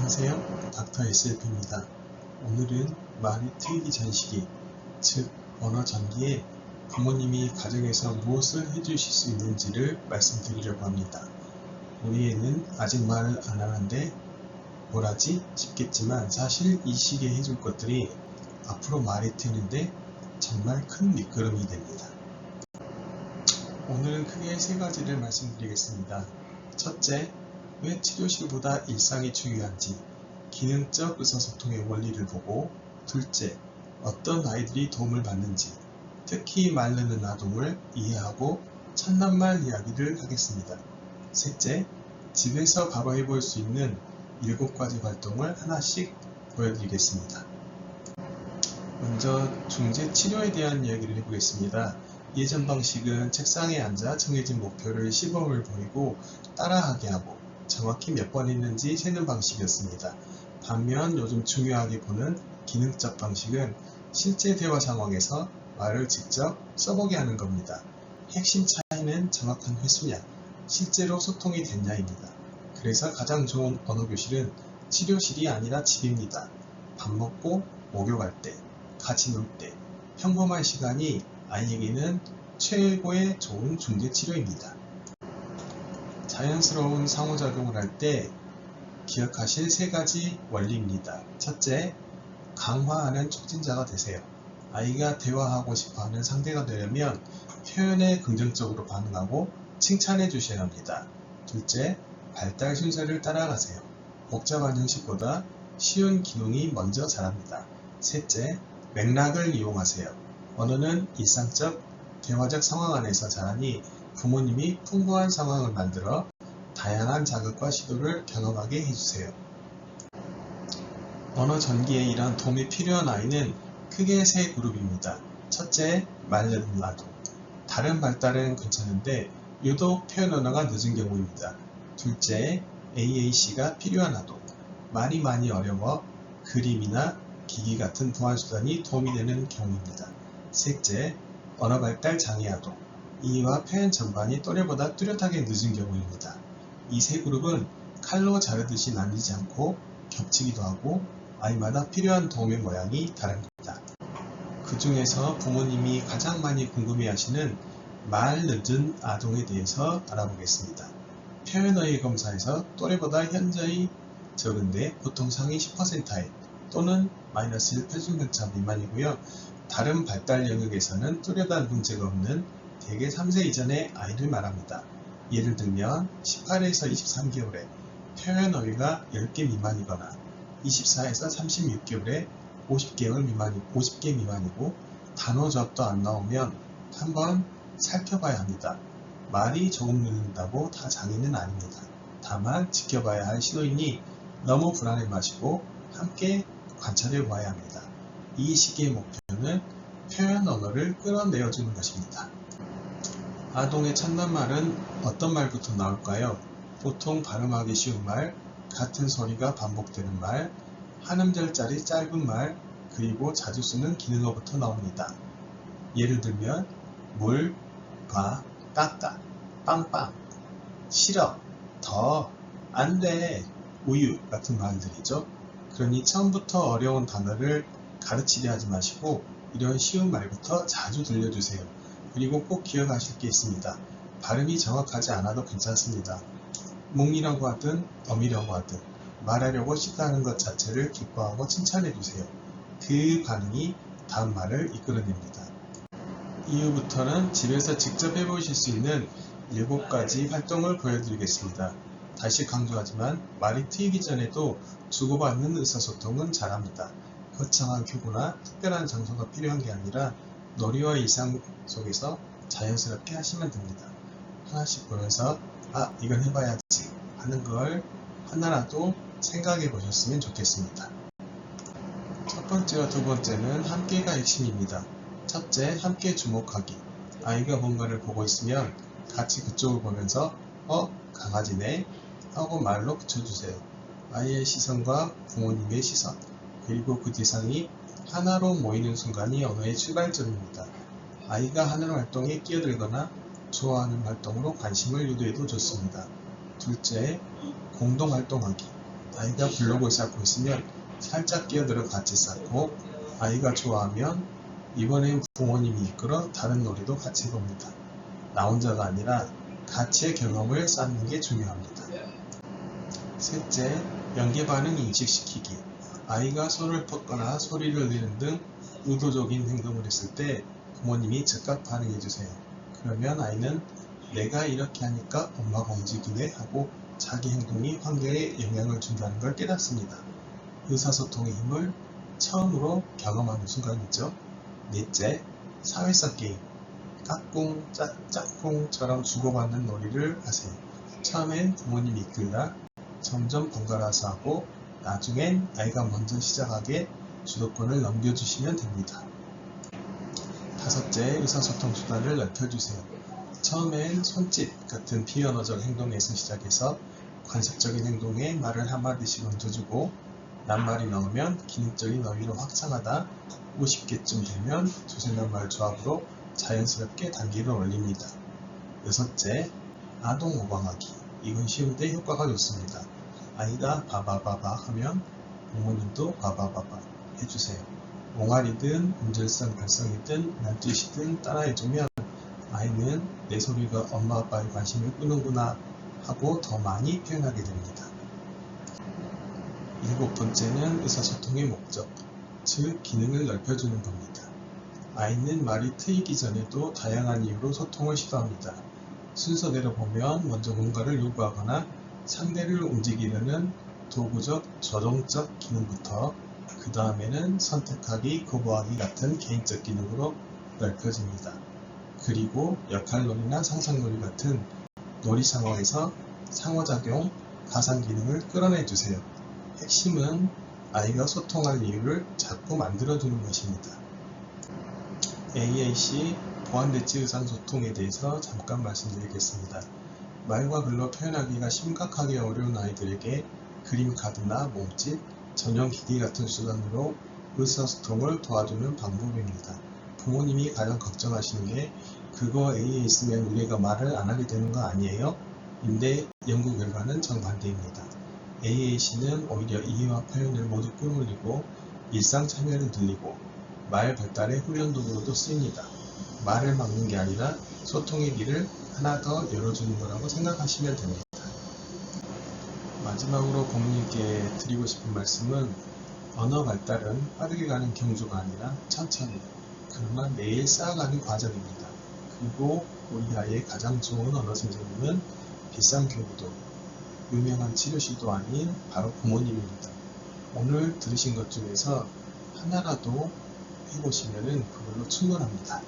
안녕하세요. 닥터 SF입니다. 오늘은 말이 트이기 전 시기, 즉 언어 전기에 부모님이 가정에서 무엇을 해주실 수 있는지를 말씀드리려고 합니다. 우리 애는 아직 말을 안 하는데 뭘 하지? 싶겠지만 사실 이 시기에 해줄 것들이 앞으로 말이 트이는데 정말 큰 밑거름이 됩니다. 오늘은 크게 세 가지를 말씀드리겠습니다. 첫째, 왜 치료실보다 일상이 중요한지, 기능적 의사소통의 원리를 보고, 둘째, 어떤 아이들이 도움을 받는지, 특히 말 늦는 아동을 이해하고 첫낱말 이야기를 하겠습니다. 셋째, 집에서 바로 해볼 수 있는 7가지 활동을 하나씩 보여드리겠습니다. 먼저 중재 치료에 대한 이야기를 해보겠습니다. 예전 방식은 책상에 앉아 정해진 목표를 시범을 보이고 따라하게 하고 정확히 몇 번 했는지 세는 방식이었습니다. 반면 요즘 중요하게 보는 기능적 방식은 실제 대화 상황에서 말을 직접 써보게 하는 겁니다. 핵심 차이는 정확한 회수냐, 실제로 소통이 됐냐입니다. 그래서 가장 좋은 언어교실은 치료실이 아니라 집입니다. 밥 먹고 목욕할 때, 같이 놀 때, 평범한 시간이 아이에게는 최고의 좋은 중재치료입니다. 자연스러운 상호작용을 할 때 기억하실 3가지 원리입니다. 첫째, 강화하는 촉진자가 되세요. 아이가 대화하고 싶어하는 상대가 되려면 표현에 긍정적으로 반응하고 칭찬해 주셔야 합니다. 둘째, 발달 순서를 따라가세요. 복잡한 형식보다 쉬운 기능이 먼저 자랍니다. 셋째, 맥락을 이용하세요. 언어는 일상적, 대화적 상황 안에서 자라니 부모님이 풍부한 상황을 만들어 다양한 자극과 시도를 경험하게 해주세요. 언어 전기에 이러한 도움이 필요한 아이는 크게 3그룹입니다. 첫째, 말 늦는 아동. 다른 발달은 괜찮은데 유독 표현 언어가 늦은 경우입니다. 둘째, AAC가 필요한 아동. 말이 많이 어려워 그림이나 기기 같은 보완수단이 도움이 되는 경우입니다. 셋째, 언어 발달 장애 아동. 이해와 표현 전반이 또래보다 뚜렷하게 늦은 경우입니다. 이 3그룹은 칼로 자르듯이 나뉘지 않고 겹치기도 하고 아이마다 필요한 도움의 모양이 다릅니다. 그 중에서 부모님이 가장 많이 궁금해하시는 말 늦은 아동에 대해서 알아보겠습니다. 표현어휘 검사에서 또래보다 현저히 적은데 보통 상위 10%에 또는 마이너스 1%편차 미만이고요. 다른 발달 영역에서는 뚜렷한 문제가 없는 대개 3세 이전의 아이를 말합니다. 예를 들면 18에서 23개월에 표현어휘가 10개 미만이거나 24에서 36개월에 50개 미만이고 단어조합도 안 나오면 한번 살펴봐야 합니다. 말이 조금 늦는다고 다 장애는 아닙니다. 다만 지켜봐야 할 신호이니 너무 불안해 마시고 함께 관찰해 보아야 합니다. 이 시기의 목표는 표현 언어를 끌어내어주는 것입니다. 아동의 첫낱말은 어떤 말부터 나올까요? 보통 발음하기 쉬운 말, 같은 소리가 반복되는 말, 한 음절짜리 짧은 말, 그리고 자주 쓰는 기능어부터 나옵니다. 예를 들면 물, 봐, 깎아, 빵빵, 싫어, 더, 안 돼, 우유 같은 말들이죠. 그러니 처음부터 어려운 단어를 가르치려 하지 마시고 이런 쉬운 말부터 자주 들려주세요. 그리고 꼭 기억하실 게 있습니다. 발음이 정확하지 않아도 괜찮습니다. 뭉이라고 하든 엄이라고 하든 말하려고 시도하는 것 자체를 기뻐하고 칭찬해주세요. 그 반응이 다음 말을 이끌어냅니다. 이후부터는 집에서 직접 해보실 수 있는 7가지 활동을 보여드리겠습니다. 다시 강조하지만 말이 트이기 전에도 주고받는 의사소통은 잘합니다. 거창한 교구나 특별한 장소가 필요한 게 아니라 놀이와 일상 속에서 자연스럽게 하시면 됩니다. 하나씩 보면서 이건 해봐야지 하는 걸 하나라도 생각해 보셨으면 좋겠습니다. 첫 번째와 두 번째는 함께가 핵심입니다. 첫째, 함께 주목하기. 아이가 뭔가를 보고 있으면 같이 그쪽을 보면서 강아지네 하고 말로 붙여주세요. 아이의 시선과 부모님의 시선, 그리고 그 대상이 하나로 모이는 순간이 언어의 출발점입니다. 아이가 하는 활동에 끼어들거나 좋아하는 활동으로 관심을 유도해도 좋습니다. 둘째, 공동활동하기. 아이가 블록을 쌓고 있으면 살짝 끼어들어 같이 쌓고, 아이가 좋아하면 이번엔 부모님이 이끌어 다른 놀이도 같이 봅니다. 나 혼자가 아니라 같이의 경험을 쌓는 게 중요합니다. 셋째, 연계 반응 인식시키기. 아이가 손을 뻗거나 소리를 내는 등 의도적인 행동을 했을 때 부모님이 즉각 반응해주세요. 그러면 아이는 내가 이렇게 하니까 엄마가 움직이네 하고 자기 행동이 환경에 영향을 준다는 걸 깨닫습니다. 의사소통의 힘을 처음으로 경험하는 순간이죠. 넷째, 사회성 게임. 깍꿍, 짝꿍처럼 주고받는 놀이를 하세요. 처음엔 부모님이 이끌다 점점 번갈아서 하고 나중엔 아이가 먼저 시작하게 주도권을 넘겨주시면 됩니다. 다섯째, 의사소통 수단을 넓혀주세요. 처음엔 손짓 같은 비언어적 행동에서 시작해서 관습적인 행동에 말을 한마디씩 얹어주고 낱말이 나오면 기능적인 어휘로 확장하다 50개쯤 되면 두세 낱말 조합으로 자연스럽게 단계를 올립니다. 여섯째, 아동 모방하기. 이건 쉬운데 효과가 좋습니다. 아이가 바바바바 하면 부모님도 바바바바 해주세요. 옹알이든 음절성 발성이든 말뜻이든 따라해주면 아이는 내 소리가 엄마 아빠의 관심을 끄는구나 하고 더 많이 표현하게 됩니다. 일곱 번째는 의사소통의 목적, 즉 기능을 넓혀주는 겁니다. 아이는 말이 트이기 전에도 다양한 이유로 소통을 시도합니다. 순서대로 보면 먼저 뭔가를 요구하거나 상대를 움직이려는 도구적, 조정적 기능부터 그 다음에는 선택하기, 거부하기 같은 개인적 기능으로 넓혀집니다. 그리고 역할놀이나 상상놀이 같은 놀이 상황에서 상호작용, 가상 기능을 끌어내주세요. 핵심은 아이가 소통할 이유를 자꾸 만들어주는 것입니다. AAC 보완대치 의상소통에 대해서 잠깐 말씀드리겠습니다. 말과 글로 표현하기가 심각하게 어려운 아이들에게 그림 카드나 몸짓, 전용 기기 같은 수단으로 의사소통을 도와주는 방법입니다. 부모님이 가장 걱정하시는 게 그거 AA 있으면 우리 애가 말을 안 하게 되는 거 아니에요? 인데 연구 결과는 정반대입니다. AAC는 오히려 이해와 표현을 모두 끌어올리고 일상 참여를 늘리고 말 발달의 훈련 도구로도 쓰입니다. 말을 막는 게 아니라 소통의 길을 하나 더 열어주는 거라고 생각하시면 됩니다. 마지막으로 부모님께 드리고 싶은 말씀은 언어 발달은 빠르게 가는 경주가 아니라 천천히 그러나 매일 쌓아가는 과정입니다. 그리고 우리 아이의 가장 좋은 언어 선생님은 비싼 교구도 유명한 치료실도 아닌 바로 부모님입니다. 오늘 들으신 것 중에서 하나라도 해보시면 그걸로 충분합니다.